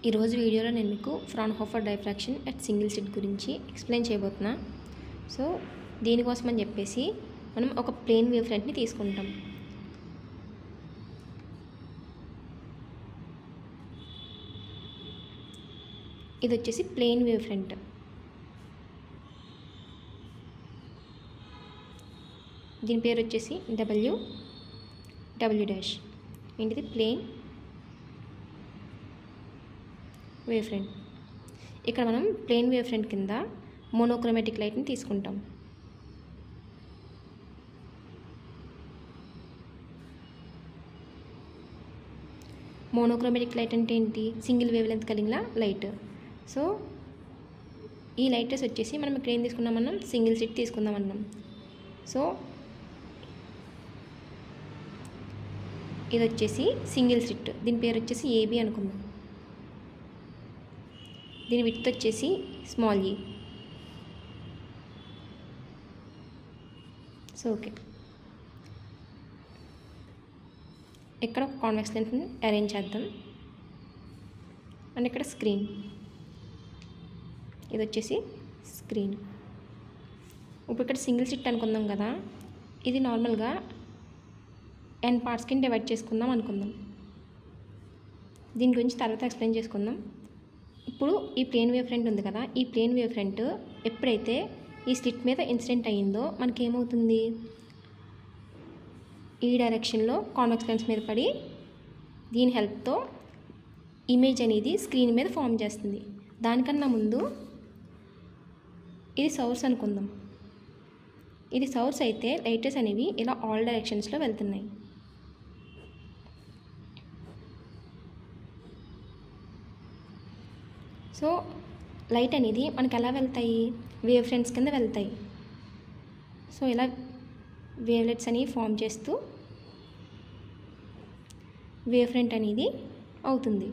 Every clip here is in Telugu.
ఈరోజు వీడియోలో నేను మీకు Fraunhofer diffraction at single slit గురించి ఎక్స్ప్లెయిన్ చేయబోతున్నా. సో దీనికోసం అని చెప్పేసి మనం ఒక ప్లేన్ వేవ్ ఫ్రంట్ని తీసుకుంటాం. ఇది వచ్చేసి ప్లేన్ వేవ్ ఫ్రంట్. దీని పేరు వచ్చేసి డబ్ల్యూ డాష్. ఏంటిది? Plane wave front. ఇక్కడ మనం ప్లేన్ వేవ్ ఫ్రంట్ కింద మోనోక్రోమాటిక్ లైట్ని తీసుకుంటాం. మోనోక్రోమాటిక్ లైట్ అంటే ఏంటి? సింగిల్ వేవ్ లెంత్ కలిగిన లైట్. సో ఈ లైటర్స్ వచ్చేసి మనం ఇక్కడ ఏం తీసుకున్నామన్నాం? సింగిల్ స్లిట్ తీసుకుందామన్నాం. సో ఇది వచ్చేసి సింగిల్ స్లిట్. దీని పేరు వచ్చేసి ఏబి అనుకుందాం. దీని విడ్త్ వచ్చేసి స్మాల్ ఈ. సో ఓకే, ఇక్కడ ఒక కాన్వెక్స్ లెన్స్ని అరేంజ్ చేద్దాం. అండ్ ఇక్కడ స్క్రీన్, ఇది వచ్చేసి స్క్రీన్. ఇప్పుడు ఇక్కడ సింగిల్ స్లిట్ అనుకుందాం కదా, ఇది నార్మల్గా n పార్ట్స్కి డివైడ్ చేసుకుందాం అనుకుందాం. దీని గురించి తర్వాత ఎక్స్ప్లెయిన్ చేసుకుందాం. ఇప్పుడు ఈ ప్లేన్ వేవ్ ఫ్రంట్ ఉంది కదా, ఈ ప్లేన్ వేవ్ ఫ్రంట్ ఎప్పుడైతే ఈ స్లిట్ మీద ఇన్సిడెంట్ అయ్యిందో మనకి ఏమవుతుంది? ఈ డైరెక్షన్లో కాన్వెక్స్ లెన్స్ మీద పడి దీని హెల్ప్తో ఇమేజ్ అనేది స్క్రీన్ మీద ఫామ్ చేస్తుంది. దానికన్నా ముందు ఇది సోర్స్ అనుకుందాం. ఇది సోర్స్ అయితే లైటర్స్ అనేవి ఇలా ఆల్ డైరెక్షన్స్లో వెళ్తున్నాయి. సో లైట్ అనేది మనకి ఎలా వెళ్తాయి? వేవ్ ఫ్రంట్స్ కింద వెళ్తాయి. సో ఇలా వేవ్లెట్స్ అనేవి ఫామ్ చేస్తూ వేవ్ ఫ్రంట్ అనేది అవుతుంది.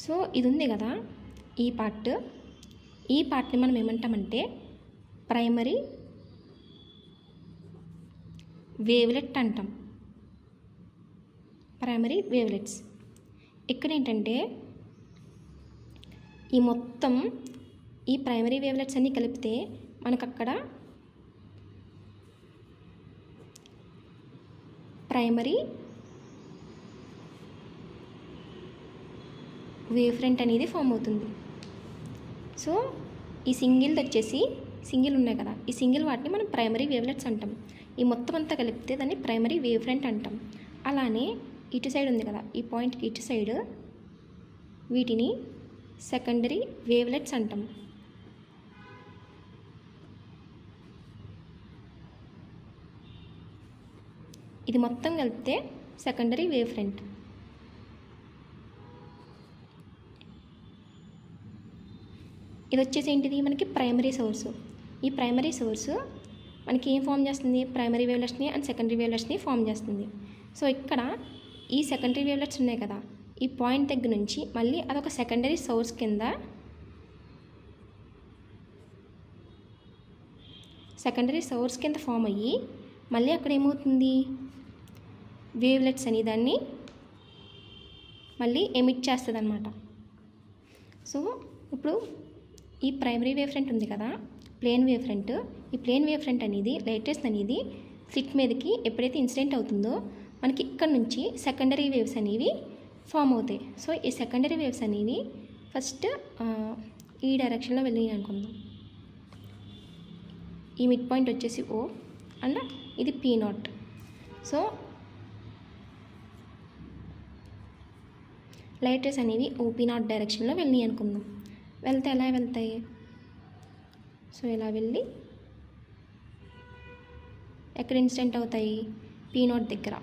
సో ఇది ఉంది కదా, ఈ పార్ట్ని మనం ఏమంటామంటే ప్రైమరీ వేవ్లెట్ అంటాం. Primary wavelets. ఇక్కడ ఏంటంటే ఈ మొత్తం ఈ ప్రైమరీ వేవ్లెట్స్ అన్నీ కలిపితే మనకు అక్కడ ప్రైమరీ వేవ్ ఫ్రంట్ అనేది ఫామ్ అవుతుంది. సో ఈ సింగిల్ది వచ్చేసి సింగిల్ ఉన్నాయి కదా, ఈ సింగిల్ వాటిని మనం ప్రైమరీ వేవ్లెట్స్ అంటాం. ఈ మొత్తం అంతా కలిపితే దాన్ని ప్రైమరీ వేవ్ ఫ్రంట్ అంటాం. అలానే ఇటు సైడ్ ఉంది కదా, ఈ పాయింట్కి ఇటు సైడ్ వీటిని సెకండరీ వేవ్లెట్స్ అంటాం. ఇది మొత్తం కలిపితే సెకండరీ వేవ్ ఫ్రంట్. ఇది వచ్చేసి ఏంటిది? మనకి ప్రైమరీ సోర్సు. ఈ ప్రైమరీ సోర్సు మనకి ఏం ఫామ్ చేస్తుంది? ప్రైమరీ వేవ్లెట్స్ని అండ్ సెకండరీ వేవ్లెట్స్ని ఫామ్ చేస్తుంది. సో ఇక్కడ ఈ సెకండరీ వేవ్లెట్స్ ఉన్నాయి కదా, ఈ పాయింట్ దగ్గర నుంచి మళ్ళీ అదొక సెకండరీ సోర్స్ కింద ఫామ్ అయ్యి మళ్ళీ అక్కడ ఏమవుతుంది? వేవ్లెట్స్ అని దాన్ని మళ్ళీ ఎమిట్ చేస్తుంది అన్నమాట. సో ఇప్పుడు ఈ ప్రైమరీ వేవ్ ఫ్రంట్ ఉంది కదా, ప్లేన్ వేవ్ ఫ్రంట్. ఈ ప్లేన్ వేవ్ ఫ్రంట్ అనేది లైటర్స్ అనేది స్లిట్ మీదకి ఎప్పుడైతే ఇన్సిడెంట్ అవుతుందో మనకి ఇక్కడ నుంచి సెకండరీ వేవ్స్ అనేవి ఫామ్ అవుతాయి. సో ఈ సెకండరీ వేవ్స్ అనేవి ఫస్ట్ ఈ డైరెక్షన్లో వెళ్ళి అనుకుందాం. ఈ మిడ్ పాయింట్ వచ్చేసి O అండ్ ఇది P0. సో లైటర్స్ అనేవి OP0 డైరెక్షన్లో వెళ్ళి అనుకుందాం. వెళ్తే ఎలా వెళ్తాయి? సో ఇలా వెళ్ళి ఎక్కడ ఇన్సిడెంట్ అవుతాయి? P0 దగ్గర.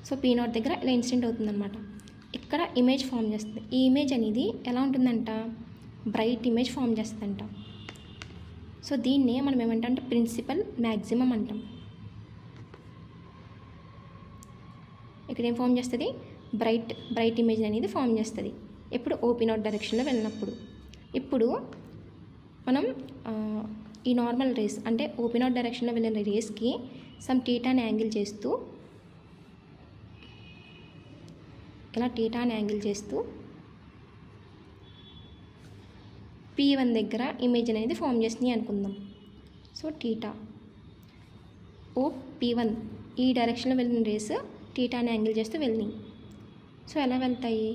సో P0 దగ్గర ఇలా ఇన్సిడెంట్ అవుతుందన్నమాట. ఇక్కడ ఇమేజ్ ఫామ్ చేస్తుంది. ఈ ఇమేజ్ అనేది ఎలా ఉంటుందంట? బ్రైట్ ఇమేజ్ ఫామ్ చేస్తుందంట. సో దీన్నే మనం ఏమంటాం అంటే ప్రిన్సిపల్ మ్యాక్సిమం అంటాం. ఇక్కడ ఏం ఫామ్ చేస్తుంది, బ్రైట్ ఇమేజ్ అనేది ఫామ్ చేస్తుంది ఎప్పుడు ఓపీ నాట్ డైరెక్షన్లో వెళ్ళినప్పుడు. ఇప్పుడు మనం ఈ నార్మల్ రేస్ అంటే ఓపీ నాట్ డైరెక్షన్లో వెళ్ళిన రేస్కి సమ్ టీటాని యాంగిల్ చేస్తూ ఇలా టీటాని యాంగిల్ చేస్తూ P1 దగ్గర ఇమేజ్ అనేది ఫామ్ చేస్తుంది అనుకుందాం. సో టీటా ఓ P1 ఈ డైరెక్షన్లో వెళ్ళిన రేస్ టీటాని యాంగిల్ చేస్తూ వెళ్ళినాయి. సో ఎలా వెళ్తాయి,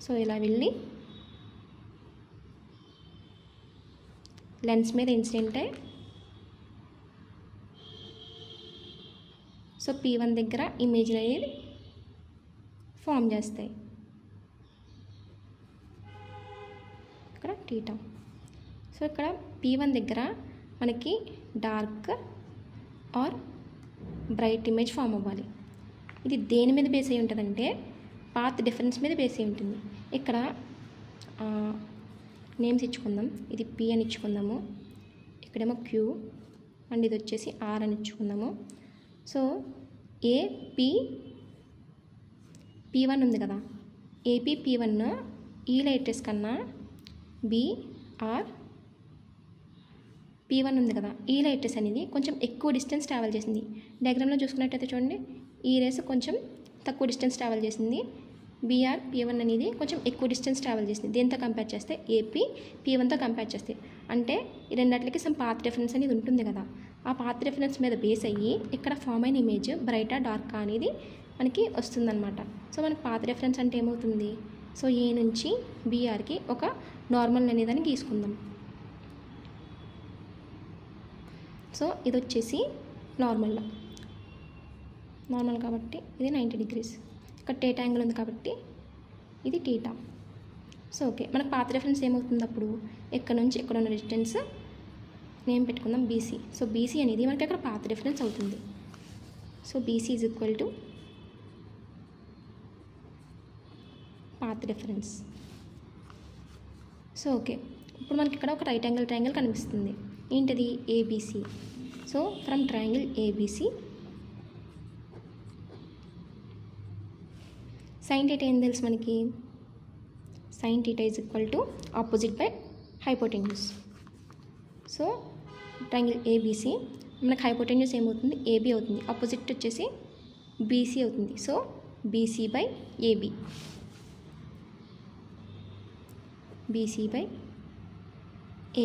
సో ఇలా వెళ్ళి లెన్స్ మీద ఇన్సిడెంట్ అయ్యి సో P1 దగ్గర ఇమేజ్ అనేది ఫామ్ చేస్తాయి ఇక్కడ టీటా. సో ఇక్కడ P1 దగ్గర మనకి dark or bright image form అవ్వాలి. ఇది దేని మీద బేస్ అయి ఉంటుందంటే పాత్ డిఫరెన్స్ మీద బేస్ అయి ఉంటుంది. ఇక్కడ నేమ్స్ ఇచ్చుకుందాం, ఇది P అని ఇచ్చుకుందాము, ఇక్కడేమో Q అండ్ ఇది వచ్చేసి R అని ఇచ్చుకుందాము. సో P1 ఉంది కదా, P1 ఈ లైట్ రేస్ కన్నా P1 ఉంది కదా, ఈ లైట్ రేస్ అనేది కొంచెం ఎక్కువ డిస్టెన్స్ ట్రావెల్ చేసింది. డయాగ్రామ్లో చూసుకున్నట్టయితే చూడండి, ఈ రేస్ కొంచెం తక్కువ డిస్టెన్స్ ట్రావెల్ చేసింది, P1 అనేది కొంచెం ఎక్కువ డిస్టెన్స్ ట్రావెల్ చేసింది. దేంతో కంపేర్ చేస్తే P1తో కంపేర్ చేస్తే, అంటే ఈ రెండాటికి సమ్ పాత్ డిఫరెన్స్ అనేది ఉంటుంది కదా, ఆ పాత్ డిఫరెన్స్ మీద బేస్ అయ్యి ఇక్కడ ఫామ్ అయిన ఇమేజ్ బ్రైటా డార్కా అనేది మనకి వస్తుందన్నమాట. సో మనకి పాత్ డిఫరెన్స్ అంటే ఏమవుతుంది, సో A నుంచి BRకి ఒక నార్మల్ అనేదాన్ని గీసుకుందాం. సో ఇది వచ్చేసి నార్మల్ కాబట్టి ఇది 90 degrees. ఇక్కడ టీటా యాంగిల్ ఉంది కాబట్టి ఇది టీటా. సో ఓకే, మనకు పాత్ డిఫరెన్స్ ఏమవుతుంది అప్పుడు, ఇక్కడ నుంచి ఇక్కడ ఉన్న డిస్టెన్స్ నేమ్ పెట్టుకుందాం BC. సో BC అనేది మనకి అక్కడ పాత్ డిఫరెన్స్ అవుతుంది. So BC is equal to path difference. So okay, ఇప్పుడు మనకి ఇక్కడ ఒక రైట్ యాంగిల్ ట్రయాంగిల్ కనిపిస్తుంది, ఏంటిది ABC. So from triangle ABC sine theta ఏం తెలుసు మనకి, sine theta is equal to opposite by hypotenuse. So triangle ABC మనకి హైపోటెన్యూస్ ఏమవుతుంది, AB అవుతుంది, ఆపోజిట్ వచ్చేసి BC అవుతుంది. So BC by AB, BC by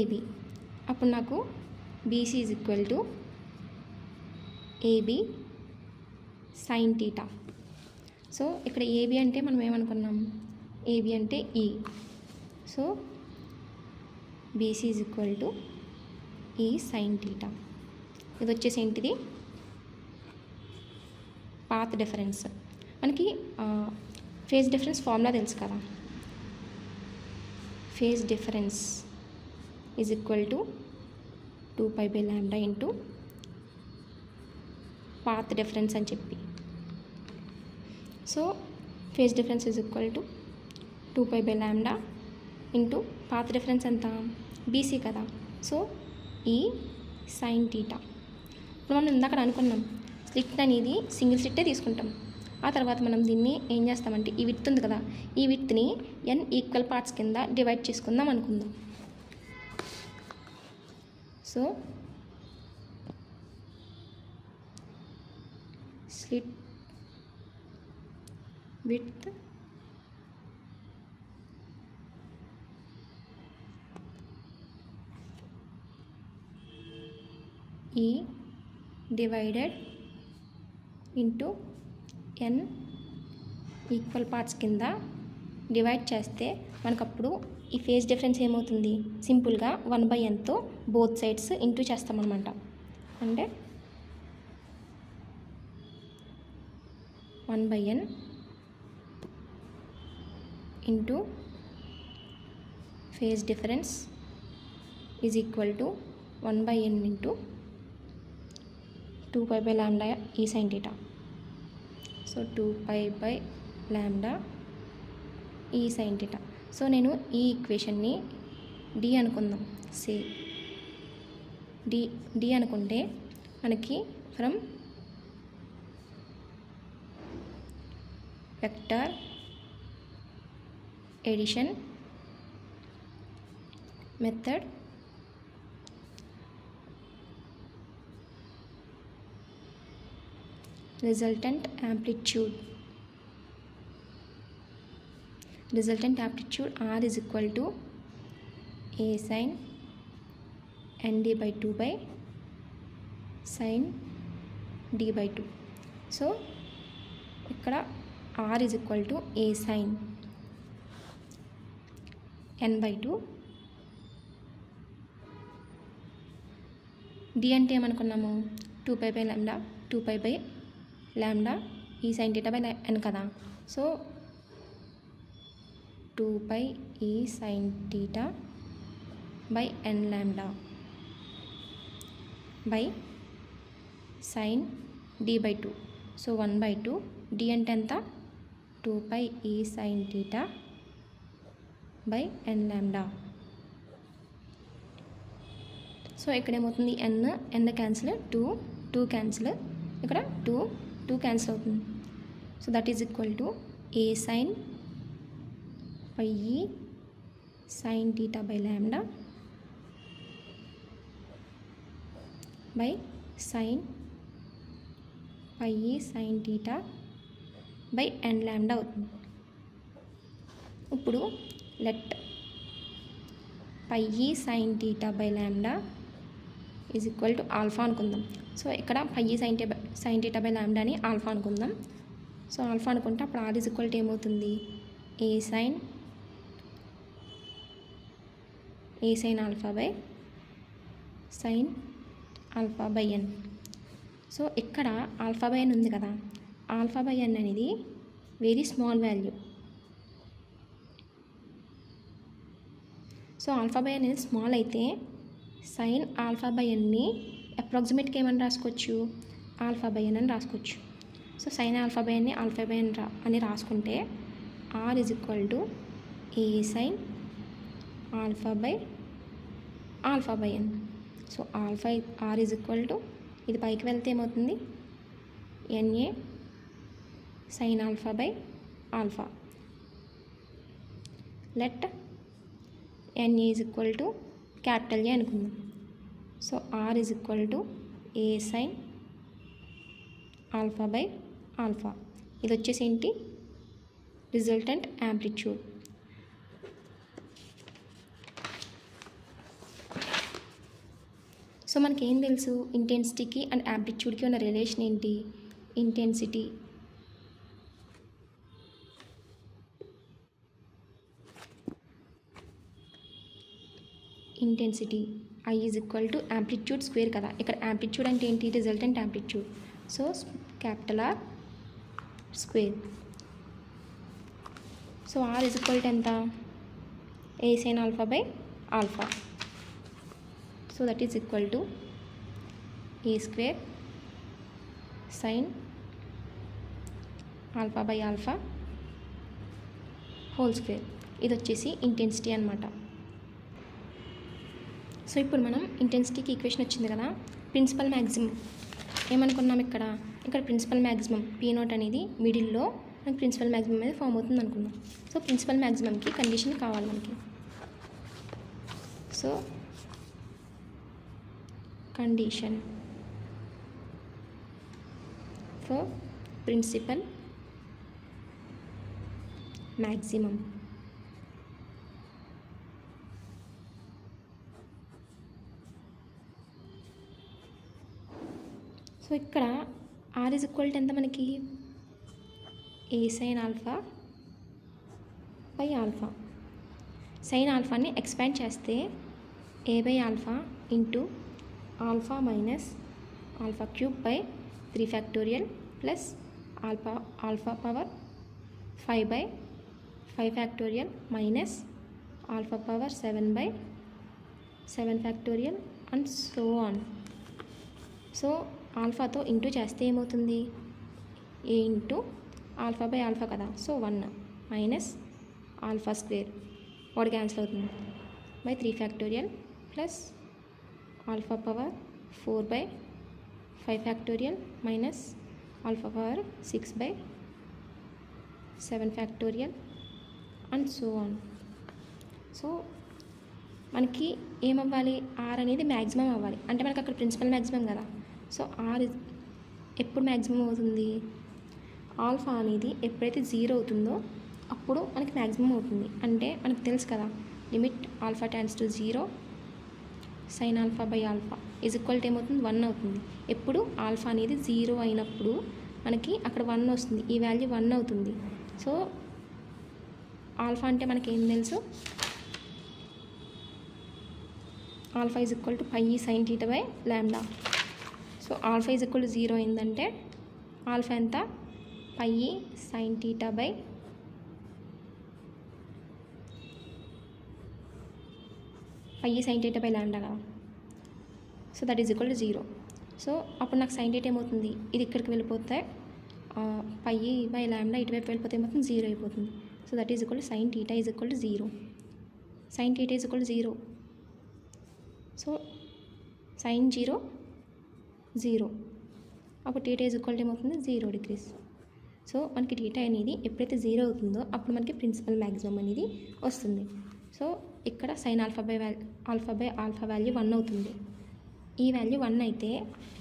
AB. అప్పుడు నాకు BC is equal to AB sine theta. So ఇక్కడ AB అంటే మనం ఏమనుకున్నాం, AB అంటే E. So BC is equal to E sine theta. ఇది వచ్చేసి ఏంటిది, పాత్ డిఫరెన్స్. మనకి ఫేజ్ డిఫరెన్స్ ఫార్ములా తెలుసు కదా, phase difference is equal to 2π/λ into path difference అని చెప్పి. So phase difference is equal to 2π/λ into path difference ఎంత BC కదా, సో ఈ సైన్ టీటా. ఇప్పుడు మనం ఇందాక అనుకున్నాం స్లిట్ అనేది సింగిల్ స్లిట్టే తీసుకుంటాం, ఆ తర్వాత మనం దీన్ని ఏం చేస్తామంటే ఈ విడ్త్ ఉంది కదా, ఈ విడ్త్ని n ఈక్వల్ పార్ట్స్ కింద డివైడ్ చేసుకుందాం అనుకుందాం. So slit width E divided into n equal parts కింద డివైడ్ చేస్తే మనకప్పుడు ఈ ఫేజ్ డిఫరెన్స్ ఏమవుతుంది, సింపుల్గా 1/nతో బోత్ సైడ్స్ ఇంటూ చేస్తామన్నమాట. అంటే 1/n into phase difference is equal to 1/n into 2π/λ ఈ సైన్ టీటా. సో 2π/λ ఈ సైన్ టీటా. సో నేను ఈ ఈక్వేషన్ని D అనుకుందాం, D అనుకుంటే మనకి from vector addition method resultant amplitude R is equal to a sin nd by 2 by sin d by 2. So ఇక్కడ R is equal to a sin n by 2, d అంటే ఏమనుకున్నాము 2π by lambda, 2π by lambda e sin theta by n కదా. సో 2π e sin theta by n lambda by sin d by 2. So 1 by 2, d అంటే ఎంత 2π e sin theta by n lambda. So ఇక్కడ ఏమవుతుంది n క్యాన్సిల్, 2 క్యాన్సిల్, ఇక్కడ 2 క్యాన్సిల్ అవుతుంది. So that is equal to a sin pi e sin theta by lambda by sin pi e sin theta by n lambda అవుతుంది. ఇప్పుడు let pi e sin theta by lambda is equal to alpha అనుకుందాం. సో ఇక్కడ pi e sin theta by lambda అని ఆల్ఫా అనుకుందాం. సో ఆల్ఫా అనుకుంటే అప్పుడు r ఈజ్ ఈక్వల్ టు ఏమవుతుంది a sin alpha by sin alpha by n. So ఇక్కడ ఆల్ఫా బై n ఉంది కదా, ఆల్ఫా బై n అనేది very small value. So alpha by n అనేది స్మాల్ అయితే సైన్ ఆల్ఫా బై ఎన్ని అప్రాక్సిమేట్గా ఏమని రాసుకోవచ్చు ఆల్ఫా బై n అని రాసుకోవచ్చు. సో సైన్ ఆల్ఫా బై ఎన్ని ఆల్ఫా బై n అని రాసుకుంటే R is equal to A sine alpha by n. So R is equal to ఇది పైకి వెళ్తే ఏమవుతుంది NA sine alpha by alpha. Let NA is equal to capital A అనుకుందాం. So R is equal to A sine alpha by alpha. ఇది వచ్చేసి ఏంటి రిజల్టెంట్ యాంప్లిట్యూడ్. సో మనకి ఏం తెలుసు ఇంటెన్సిటీకి అండ్ యాంప్లిట్యూడ్కి ఉన్న రిలేషన్ ఏంటి intensity I is equal to amplitude square కదా. ఇక్కడ యాంప్లిట్యూడ్ అంటే ఏంటి resultant amplitude. So capital R square. So R is equal to ఎంత A sine alpha by alpha. So that is equal to A square sine alpha by alpha whole square. ఇది వచ్చేసి ఇంటెన్సిటీ అనమాట. సో ఇప్పుడు మనం ఇంటెన్సిటీకి ఈక్వేషన్ వచ్చింది కదా, ప్రిన్సిపల్ మ్యాక్సిమం ఏమనుకున్నాం ఇక్కడ ప్రిన్సిపల్ మ్యాక్సిమం P0 అనేది మిడిల్లో మనకి ప్రిన్సిపల్ మ్యాక్సిమం అనేది ఫామ్ అవుతుంది అనుకున్నాం. సో ప్రిన్సిపల్ మ్యాక్సిమంకి కండిషన్ కావాలి మనకి. So condition for principal maximum. So ఇక్కడ ఆర్ ఈజ్ ఈక్వల్ టు ఎంత మనకి A sine alpha by alpha. Sine ఆల్ఫాని ఎక్స్పాండ్ చేస్తే A by alpha into alpha minus alpha cube by 3 factorial plus alpha power 5 by 5 factorial minus alpha power 7 by 7 factorial and so on. So ఆల్ఫాతో ఇంటూ చేస్తే ఏమవుతుంది A into alpha by alpha కదా. సో 1 మైనస్ ఆల్ఫా స్క్వేర్ వాడు క్యాన్సిల్ అవుతుంది by 3 factorial plus alpha power 4 by 5 factorial minus alpha power 6 by 7 factorial and so on. So మనకి ఏమవ్వాలి, ఆర్ అనేది మ్యాక్సిమం అవ్వాలి. అంటే మనకి అక్కడ ప్రిన్సిపల్ మ్యాక్సిమం కదా. సో ఆర్ ఎప్పుడు మ్యాక్సిమం అవుతుంది, ఆల్ఫా అనేది ఎప్పుడైతే 0 అవుతుందో అప్పుడు మనకి మ్యాక్సిమం అవుతుంది. అంటే మనకు తెలుసు కదా, limit alpha tends to 0 sine alpha by alpha is equal to ఏమవుతుంది, 1 అవుతుంది. ఎప్పుడు ఆల్ఫా అనేది 0 అయినప్పుడు మనకి అక్కడ 1 వస్తుంది, ఈ వాల్యూ 1 అవుతుంది. సో ఆల్ఫా అంటే మనకి ఏం తెలుసు, alpha is equal to pi sine theta by lambda. So alpha is equal to 0 అయిందంటే ఆల్ఫా ఎంత, pi sine theta by sine theta by lambda కదా. So that is equal to 0. So అప్పుడు నాకు సైన్ థీటా ఏమవుతుంది, ఇది ఇక్కడికి వెళ్ళిపోతే పై బై ల్యాండా ఇటువైపు వెళ్ళిపోతే ఏమవుతుంది, 0 అయిపోతుంది. So that is equal to sine theta is equal to 0. Sine theta is equal to 0. So sine 0 0, అప్పుడు థీటా ఈజ్ ఈక్వల్ టు ఏమవుతుంది, 0 డిగ్రీస్. సో మనకి థీటా అనేది ఎప్పుడైతే 0 అవుతుందో అప్పుడు మనకి ప్రిన్సిపల్ మ్యాక్సిమం అనేది వస్తుంది. సో ఇక్కడ sine alpha by alpha value 1 అవుతుంది. ఈ వాల్యూ 1 అయితే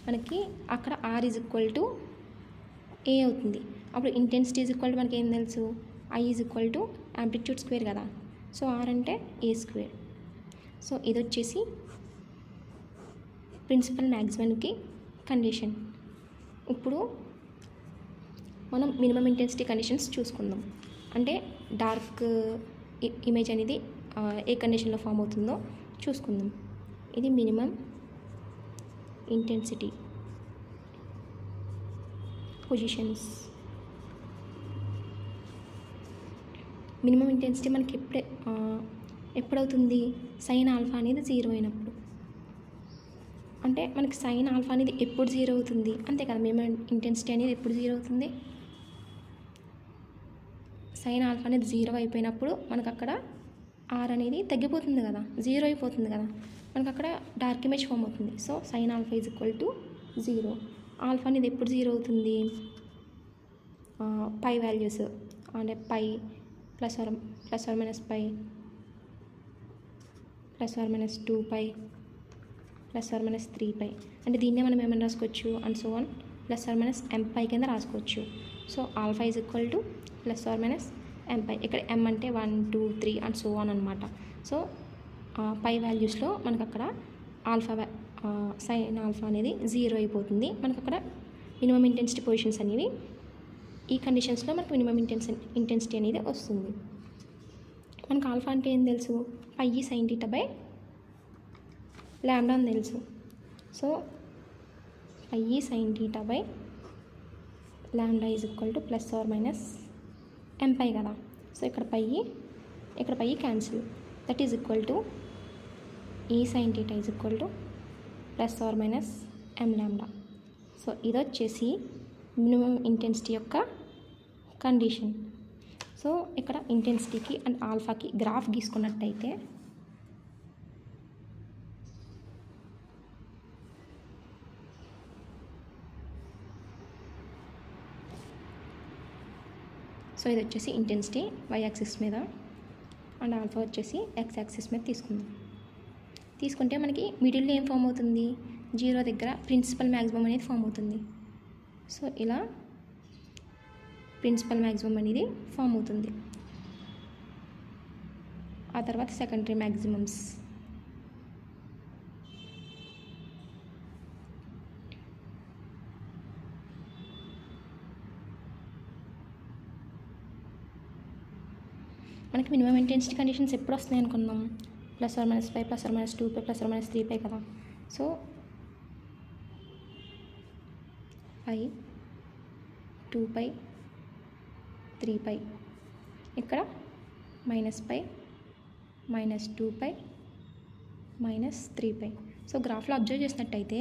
మనకి అక్కడ R is equal to A అవుతుంది. అప్పుడు ఇంటెన్సిటీ ఈజ్ ఈక్వల్ టు మనకి ఏం తెలుసు, I is equal to amplitude square కదా. సో ఆర్ అంటే ఏ స్క్వేర్. సో ఇది వచ్చేసి ప్రిన్సిపల్ మ్యాక్సిమంకి కండిషన్. ఇప్పుడు మనం మినిమం ఇంటెన్సిటీ కండిషన్స్ చూసుకుందాం. అంటే డార్క్ ఇమేజ్ అనేది ఏ కండిషన్లో ఫామ్ అవుతుందో చూసుకుందాం. ఇది minimum intensity positions. Minimum intensity మనకి ఎప్పుడవుతుంది, సైన్ ఆల్ఫా అనేది 0 అయినప్పుడు. అంటే మనకి సైన్ ఆల్ఫా అనేది ఎప్పుడు 0 అవుతుంది, అంతే కదా. మినిమం ఇంటెన్సిటీ అనేది ఎప్పుడు 0 అవుతుంది, సైన్ ఆల్ఫా అనేది 0 అయిపోయినప్పుడు మనకు అక్కడ ఆర్ అనేది తగ్గిపోతుంది కదా, 0 అయిపోతుంది కదా, మనకు అక్కడ డార్క్ ఇమేజ్ ఫామ్ అవుతుంది. So sine alpha is equal to 0. Alpha అనేది ఎప్పుడు 0 అవుతుంది, పై వాల్యూస్ అంటే pi plus or minus pi plus or minus 2 pi plus or minus 3 pi. అంటే దీన్నే మనం ఏమైనా రాసుకోవచ్చు, and so on plus or minus M pi కింద రాసుకోవచ్చు. So alpha is equal to plus or minus M pi. ఇక్కడ ఎం అంటే 1 2 3 అండ్ సో ఆన్ అనమాట. సో పై వాల్యూస్లో మనకు అక్కడ ఆల్ఫా సైన్ ఆల్ఫా అనేది 0 అయిపోతుంది. మనకు అక్కడ మినిమం ఇంటెన్సిటీ పొజిషన్స్ అనేవి ఈ కండిషన్స్లో మనకు మినిమం ఇంటెన్సిటీ అనేది వస్తుంది. మనకు ఆల్ఫా అంటే ఏం తెలుసు, పై సైన్ థీటా బై ల్యాండా అని తెలుసు. So pi sine theta by lambda is equal to plus or minus M pi కదా. సో ఇక్కడ pi cancel, that is equal to ఈ sine theta is equal to plus or minus m lambda. So ఇది వచ్చేసి మినిమం ఇంటెన్సిటీ యొక్క కండిషన్. సో ఇక్కడ ఇంటెన్సిటీకి అండ్ ఆల్ఫాకి గ్రాఫ్ గీసుకున్నట్టయితే సో ఇది వచ్చేసి ఇంటెన్సిటీ వై యాక్సిస్ మీద అండ్ ఆల్ఫా వచ్చేసి ఎక్స్ యాక్సిస్ మీద తీసుకుంటే మనకి మిడిల్లో ఏం ఫామ్ అవుతుంది, 0 దగ్గర ప్రిన్సిపల్ మ్యాక్సిమం అనేది ఫామ్ అవుతుంది. సో ఇలా ప్రిన్సిపల్ మ్యాక్సిమం అనేది ఫామ్ అవుతుంది. ఆ తర్వాత సెకండరీ మ్యాక్సిమమ్స్. మనకి మినిమం ఇంటెన్సిటీ కండిషన్స్ ఎప్పుడు వస్తున్నాయి అనుకున్నాం, plus or minus 5 plus or minus 2 pi plus or minus 3 pi కదా. సో 5 2 పై 3 పై, ఇక్కడ minus pi minus 2 pi minus 3 pi. So గ్రాఫ్లో అబ్జర్వ్ చేసినట్టయితే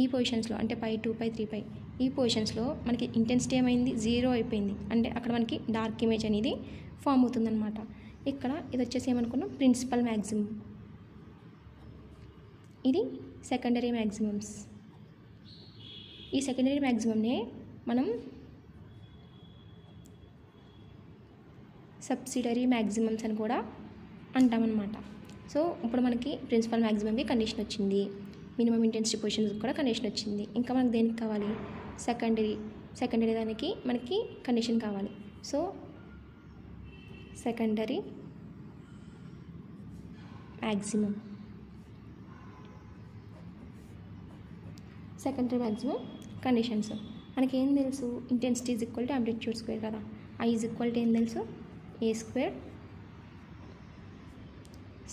ఈ పొజిషన్స్లో అంటే పై 2 పై 3 పై ఈ పొజిషన్స్లో మనకి ఇంటెన్సిటీ ఏమైంది, 0 అయిపోయింది. అంటే అక్కడ మనకి డార్క్ ఇమేజ్ అనేది ఫామ్ అవుతుందన్నమాట. ఇక్కడ ఇది వచ్చేసి ఏమనుకున్నాం, ప్రిన్సిపల్ మ్యాక్సిమం. ఇది సెకండరీ మ్యాక్సిమమ్స్. ఈ సెకండరీ మ్యాక్సిమమ్నే మనం సబ్సిడరీ మ్యాక్సిమమ్స్ అని కూడా అంటామన్నమాట. సో ఇప్పుడు మనకి ప్రిన్సిపల్ మ్యాక్సిమంకి కండిషన్ వచ్చింది, మినిమం ఇంటెన్సిటీ పొజిషన్స్ కూడా కండిషన్ వచ్చింది. ఇంకా మనకు దేనికి కావాలి? సెకండరీ దానికి మనకి కండిషన్ కావాలి. సో సెకండరీ మ్యాక్సిమం కండిషన్స్ మనకి ఏం తెలుసు? Intensity is equal to amplitude square కదా. ఐ ఈజ్ ఈక్వల్ టు ఏం తెలుసు? A square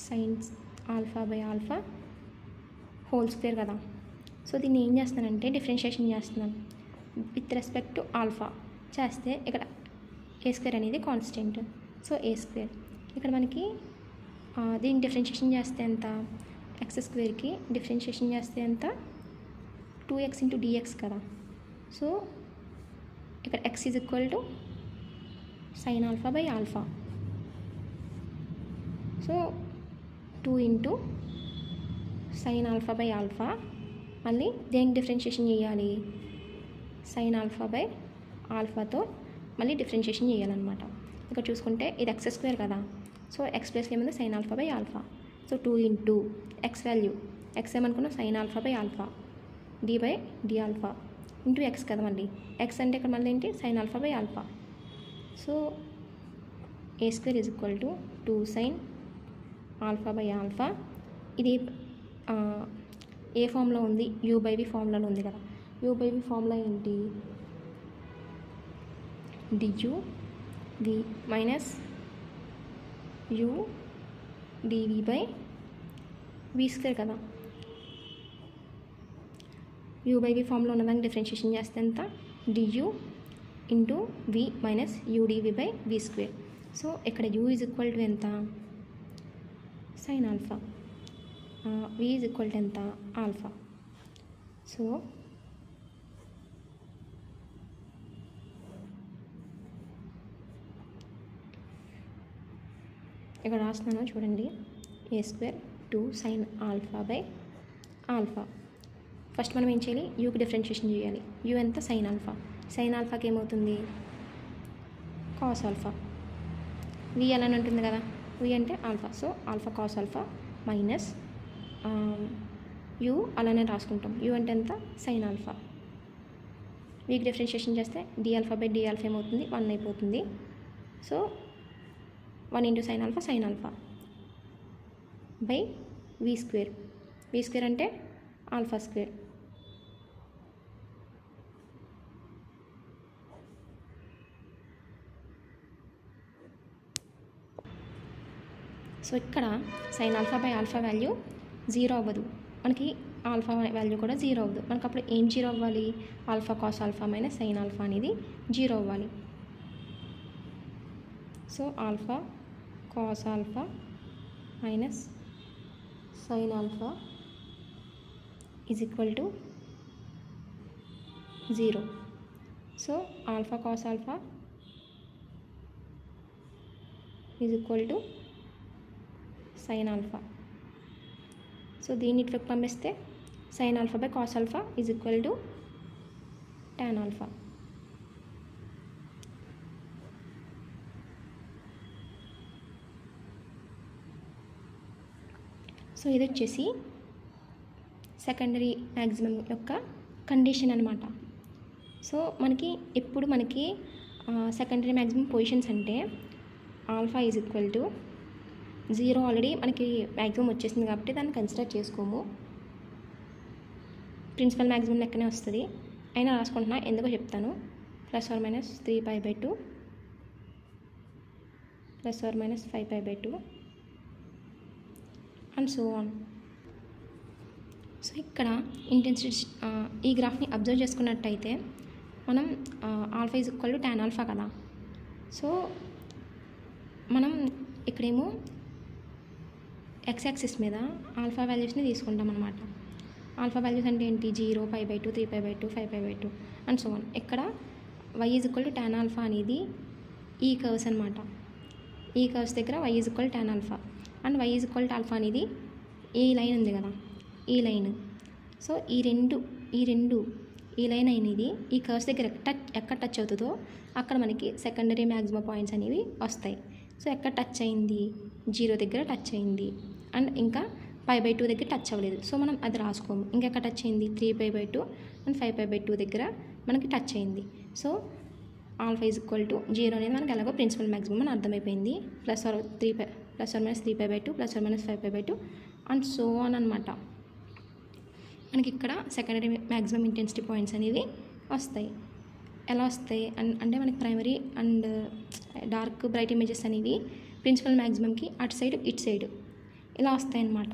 sines alpha by alpha whole square కదా. సో దీన్ని ఏం చేస్తున్నానంటే డిఫరెన్షియేషన్ చేస్తున్నాను విత్ రెస్పెక్ట్ టు ఆల్ఫా చేస్తే ఇక్కడ ఏ స్క్వేర్ అనేది కాన్స్టెంట్. సో ఏ స్క్వేర్ ఇక్కడ మనకి దీన్ని డిఫరెన్షియేషన్ చేస్తే ఎంత? ఎక్స్ స్క్వేర్కి డిఫరెన్షియేషన్ చేస్తే ఎంత? 2x ఇంటూ dx కదా. సో ఇక్కడ x is equal to sine alpha by alpha. So 2 into sine alpha by alpha మళ్ళీ దేనికి డిఫరెన్షియేషన్ చేయాలి? సైన్ ఆల్ఫా బై ఆల్ఫాతో మళ్ళీ డిఫరెన్షియేషన్ చేయాలన్నమాట. ఇక్కడ చూసుకుంటే ఇది ఎక్స్ స్క్వేర్ కదా. సో ఎక్స్ ప్లస్ ఏముంది? Sine alpha by alpha. So 2 into x value x ఏమనుకున్నాం? Sine alpha by alpha d by d alpha into x కదా. మళ్ళీ ఎక్స్ అంటే ఇక్కడ మళ్ళీ ఏంటి? Sine alpha by alpha. So A square is equal to 2 sine alpha by alpha. ఇది ఏ ఫామ్లో ఉంది? యూ బై వి ఫార్ములాలో ఉంది కదా. యూ బై వి ఫార్ములా ఏంటి? D u v minus u d v by v square కదా. యూ బై వి ఫామ్లో ఉన్నదానికి డిఫరెన్షియేషన్ చేస్తే ఎంత? D u into v minus u d v by v square. So ఇక్కడ యూ ఈజ్ ఈక్వల్ టు ఎంత? Sine alpha. V is equal to ఎంత? ఆల్ఫా. సో ఇక్కడ రాస్తున్నాను చూడండి. A square 2 sine alpha by alpha. First మనం ఏం చేయాలి? యూకి డిఫరెన్షియేషన్ చేయాలి. యూ ఎంత? Sine alpha. సైన్ ఆల్ఫాకి ఏమవుతుంది? Cos alpha. వి అలానే ఉంటుంది కదా. వి అంటే alpha. So alpha cos alpha minus u అలానే రాసుకుంటాం. యూ అంటే ఎంత? Sine alpha. వీకి డిఫరెన్షియేషన్ చేస్తే d alpha by d alpha ఏమవుతుంది? 1 అయిపోతుంది. So 1 into sine alpha by v square. V square అంటే ఆల్ఫా స్క్వేర్. సో ఇక్కడ sine alpha by alpha value 0 అవ్వదు మనకి. ఆల్ఫా వాల్యూ కూడా 0 అవ్వదు మనకు. అప్పుడు ఏం 0 అవ్వాలి? Alpha cos alpha minus sine alpha అనేది 0 అవ్వాలి. So alpha cos alpha minus sine alpha is equal to 0. So alpha cos alpha is equal to sine alpha. So దీన్ని ఇట్లోకి పంపిస్తే sine alpha by cos alpha is equal to tan alpha. So ఇది వచ్చేసి సెకండరీ మ్యాక్సిమం యొక్క కండిషన్ అనమాట. సో మనకి ఎప్పుడు మనకి సెకండరీ మ్యాక్సిమం పొజిషన్స్ అంటే alpha is equal to 0 already మనకి మ్యాక్సిమం వచ్చేసింది కాబట్టి దాన్ని కన్సిడర్ చేసుకోము. ప్రిన్సిపల్ మ్యాక్సిమం లెక్కనే వస్తుంది. అయినా రాసుకుంటున్నా, ఎందుకో చెప్తాను. +or - 3π/2 +or - 5π/2 and so on. So ఇక్కడ ఇంటెన్సిటీ ఈ గ్రాఫ్ని అబ్జర్వ్ చేసుకున్నట్టయితే మనం alpha is equal to tan alpha కదా. సో మనం ఇక్కడేమో ఎక్స్ యాక్సిస్ మీద ఆల్ఫా వాల్యూస్ని తీసుకుంటాం అనమాట. ఆల్ఫా వాల్యూస్ అంటే ఏంటి? 0, π/2, 3π/2, 5π/2 అండ్ సో ఆన్. ఇక్కడ y is equal to tan alpha అనేది ఈ కర్వ్స్ అనమాట. ఈ కర్వ్స్ దగ్గర y is equal tan alpha and y is equal to alpha అనేది ఈ లైన్ ఉంది కదా, ఈ లైన్. సో ఈ లైన్ అనేది ఈ కర్వ్స్ దగ్గర ఎక్కడ టచ్ అవుతుందో అక్కడ మనకి సెకండరీ మ్యాక్సిమం పాయింట్స్ అనేవి వస్తాయి. సో ఎక్కడ టచ్ అయింది, 0 దగ్గర టచ్ అయింది. అండ్ ఇంకా π/2 దగ్గర టచ్ అవ్వలేదు. సో మనం అది రాసుకోము. ఇంకెక్కడ టచ్ అయింది, 3π/2 అండ్ 5π/2 దగ్గర మనకి టచ్ అయింది. So alpha is equal to 0 అనేది మనకి ఎలాగో ప్రిన్సిపల్ మ్యాక్సిమం అని అర్థమైపోయింది. +/-3π/2 +/-5π/2 అండ్ సో ఆన్ అనమాట. మనకి ఇక్కడ సెకండరీ మ్యాక్సిమం ఇంటెన్సిటీ పాయింట్స్ అనేవి వస్తాయి. ఎలా వస్తాయి అంటే మనకి primary and dark bright images అనేవి ప్రిన్సిపల్ మ్యాక్సిమంకి అటు సైడ్ ఇటు సైడ్ ఇలా వస్తాయి అన్నమాట.